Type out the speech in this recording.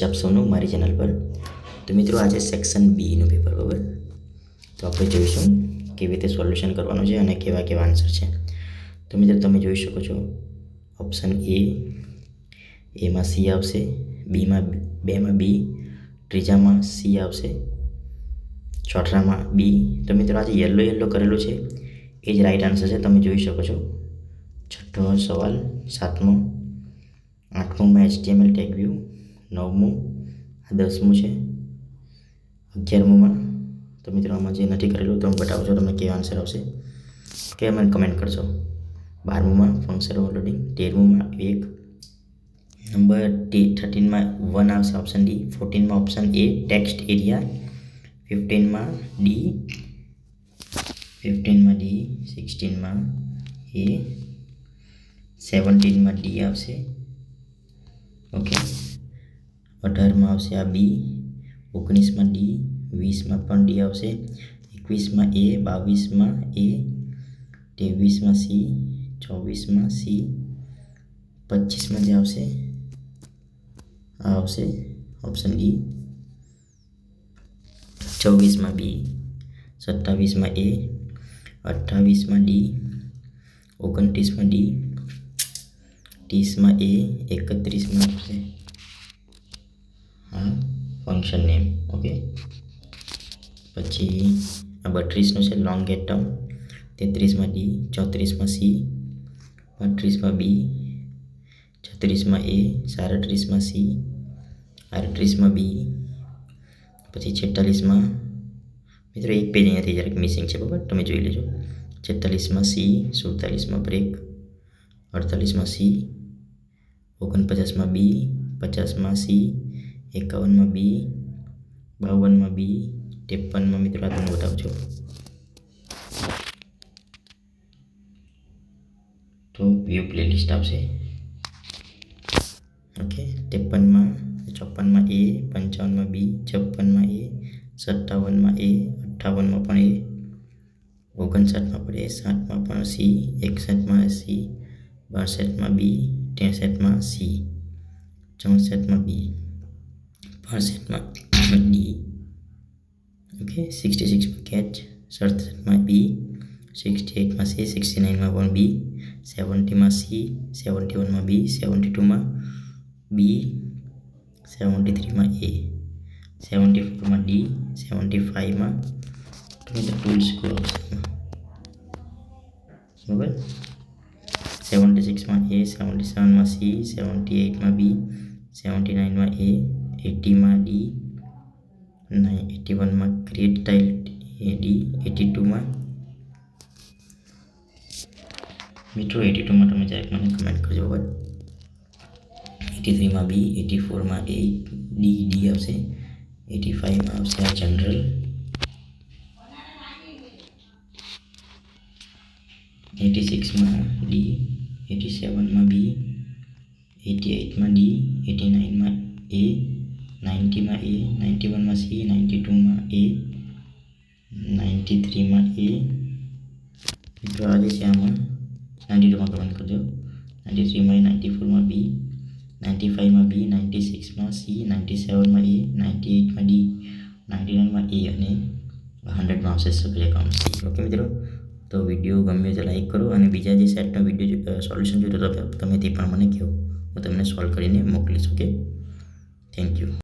આપ સૌનું મારી ચેનલ પર. તો મિત્રો આજે સેક્શન બીનું પેપર બરાબર, તો આપણે જોઈશું કેવી રીતે સોલ્યુશન કરવાનું છે અને કેવા કેવા આન્સર છે. તો મિત્રો તમે જોઈ શકો છો ઓપ્શન એમાં સી આવશે, બેમાં બી, ત્રીજામાં સી આવશે, ચોથામાં બી. તો મિત્રો આજે યલો કરેલું છે એ જ રાઈટ આન્સર છે, તમે જોઈ શકો છો. છઠ્ઠો સવાલ, સાતમો, આઠમુંમાં HTML ટેગ વ્યૂ, નવમું, આ 10મું છે, 11મુંમાં. તો મિત્રો આમાં જે નથી કરેલું તો હું બતાવું છું તમને કેવા આન્સર આવશે, કે મને કમેન્ટ કરજો. 12મુંમાં ફંક્શન ઓવરલોડિંગ, 13મુંમાં 1, નંબર 13માં 1 આવશે ઓપ્શન ડી, 14માં ઓપ્શન એ ટેક્સ્ટ એરિયા, 15માં ડી, 16માં એ, 17માં ડી આવશે. ઓકે, 18માં આવશે આ બી, 19માં ડી, 20માં પણ ડી આવશે, 21માં એ, 22માં એ, 23માં સી, 24માં સી, 25માં જે આવશે આ આવશે ઓપ્શન ડી, 24માં બી, 27માં એ, 28માં ડી, 29માં ડી, 30માં એ, 31માં આવશે હા ફંક્શન નેમ. ઓકે, પછી આ 32નું છે લોંગ ગેટ ટર્મ, 33માં ડી, 34માં સી, 35માં બી, 36માં એ, 37માં સી, 38માં બી, પછી 46માં મિત્રો એક પેજ અહીંયાથી જરાક મિસિંગ છે બરાબર, તમે જોઈ લેજો. 46માં સી, 47માં બ્રેક, 48માં સી, 49માં બી, 50માં સી, 51માં બી, 52માં બી, 53માં મિત્રો આ તમને બતાવજો. તો વ્યૂ પ્લેલિસ્ટ આવશે. ઓકે, 53માં, 54માં એ, 55માં બી, 56માં એ, 57માં એ, 58માં પણ એ, 59માં પણ એ, 60માં પણ સી, 61માં સી, 62માં બી, 63માં સી, 64માં બી, 65માં ડી. ઓકે, 66માં કેચ, 67માં બી, 68માં સી, 69માં પણ બી, 70માં સી, 71માં બી, 72માં બી, 73માં એ, 74માં ડી, 75માં ટૂલ સ્ક્રૂ આવશે બરાબર, 76માં એ, 77માં સી, 78માં બી, 79માં એ, 80માં ડી, 81માં ક્રિએટ ટાઇલ એ ડી, 82માં મિત્રો 82માં તમે જરાક મને કમેન્ટ કરજો બરાબર. 83માં બી, 84માં એ, ડી આવશે, 85માં આવશે આ જનરલ, 86માં ડી, 87માં બી, 88માં ડી, 89માં એ, 90માં એ, 91માં સી, 92માં એ, 93માં એ. મિત્રો આજે છે આમાં 92માં કમેન્ટ કરજો, 93માં એ, 94માં બી, 95માં બી, 96માં સી, 97માં એ, 98માં ડી, 99માં એ અને 100માં આવશે સબ્જેક્ટ એકાઉન્ટ સી. ઓકે મિત્રો, તો વિડીયો ગમ્યો તો લાઈક કરો, અને બીજા જે સેટનો વિડીયો સોલ્યુશન જોઈતો તો તમે તે પણ મને કહો, હું તમને સોલ્વ કરીને મોકલીશ. Okay, thank you.